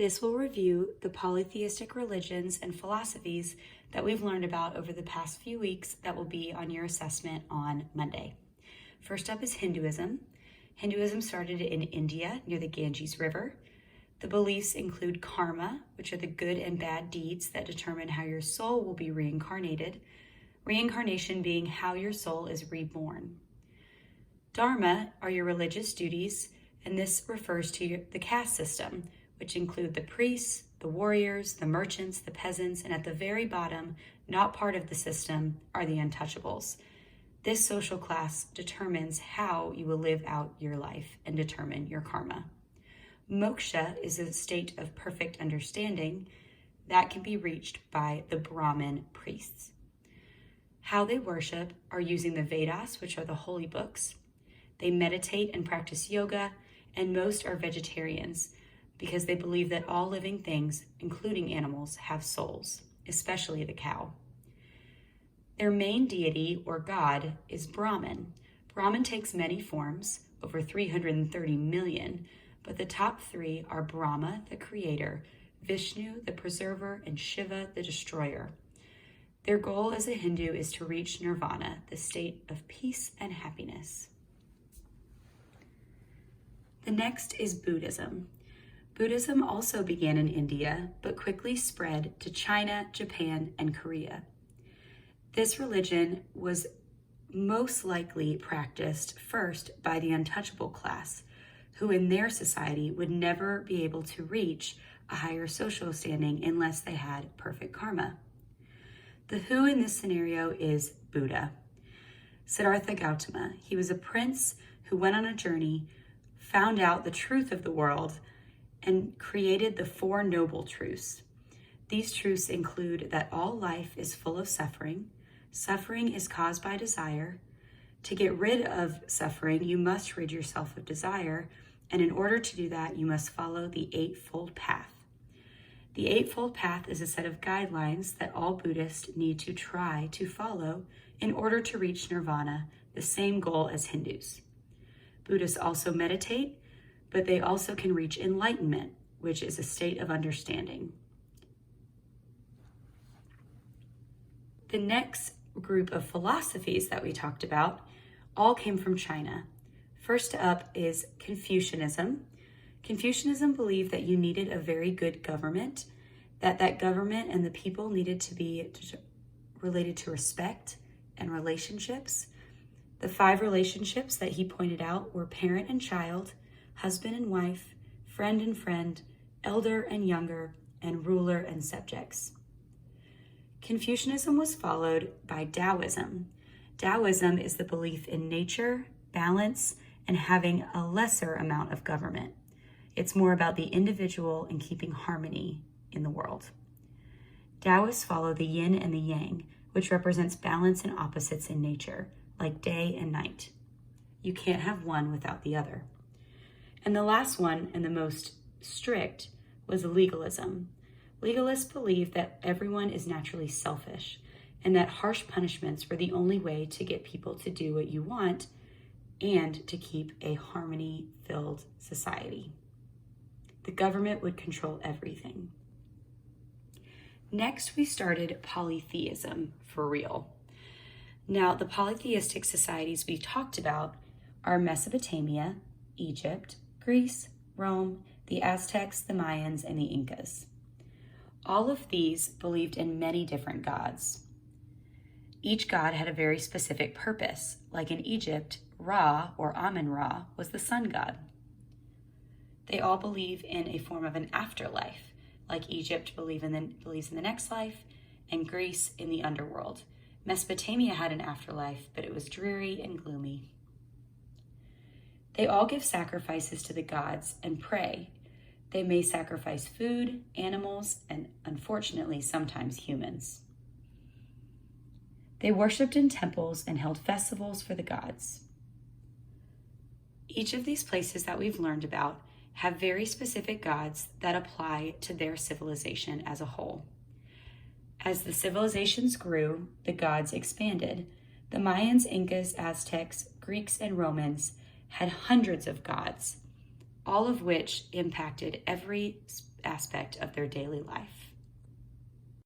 This will review the polytheistic religions and philosophies that we've learned about over the past few weeks that will be on your assessment on Monday. First up is Hinduism. Hinduism started in India near the Ganges River. The beliefs include karma, which are the good and bad deeds that determine how your soul will be reincarnated, reincarnation being how your soul is reborn. Dharma are your religious duties, and this refers to the caste system, which include the priests, the warriors, the merchants, the peasants, and at the very bottom, not part of the system, are the untouchables. This social class determines how you will live out your life and determine your karma. Moksha is a state of perfect understanding that can be reached by the Brahmin priests. How they worship are using the Vedas, which are the holy books. They meditate and practice yoga, and most are vegetarians because they believe that all living things, including animals, have souls, especially the cow. Their main deity or god is Brahman. Brahman takes many forms, over 330 million, but the top three are Brahma, the creator, Vishnu, the preserver, and Shiva, the destroyer. Their goal as a Hindu is to reach nirvana, the state of peace and happiness. The next is Buddhism. Buddhism also began in India, but quickly spread to China, Japan, and Korea. This religion was most likely practiced first by the untouchable class, who in their society would never be able to reach a higher social standing unless they had perfect karma. The who in this scenario is Buddha. Siddhartha Gautama. He was a prince who went on a journey, found out the truth of the world, and created the Four Noble Truths. These truths include that all life is full of suffering. Suffering is caused by desire. To get rid of suffering, you must rid yourself of desire, and in order to do that, you must follow the Eightfold Path. The Eightfold Path is a set of guidelines that all Buddhists need to try to follow in order to reach nirvana, the same goal as Hindus. Buddhists also meditate, but they also can reach enlightenment, which is a state of understanding. The next group of philosophies that we talked about all came from China. First up is Confucianism. Confucianism believed that you needed a very good government, that government and the people needed to be related to respect and relationships. The 5 relationships that he pointed out were parent and child, husband and wife, friend, elder and younger, and ruler and subjects. Confucianism was followed by Taoism. Taoism is the belief in nature, balance, and having a lesser amount of government. It's more about the individual and keeping harmony in the world. Taoists follow the yin and the yang, which represents balance and opposites in nature, like day and night. You can't have one without the other. And the last one, and the most strict, was legalism. Legalists believed that everyone is naturally selfish and that harsh punishments were the only way to get people to do what you want and to keep a harmony-filled society. The government would control everything. Next, we started polytheism for real. Now, the polytheistic societies we talked about are Mesopotamia, Egypt, Greece, Rome, the Aztecs, the Mayans, and the Incas. All of these believed in many different gods. Each god had a very specific purpose. Like in Egypt, Ra, or Amun-Ra, was the sun god. They all believe in a form of an afterlife. Like Egypt believes in the next life, and Greece in the underworld. Mesopotamia had an afterlife, but it was dreary and gloomy. They all give sacrifices to the gods and pray. They may sacrifice food, animals, and unfortunately, sometimes humans. They worshipped in temples and held festivals for the gods. Each of these places that we've learned about have very specific gods that apply to their civilization as a whole. As the civilizations grew, the gods expanded. The Mayans, Incas, Aztecs, Greeks, and Romans had hundreds of gods, all of which impacted every aspect of their daily life.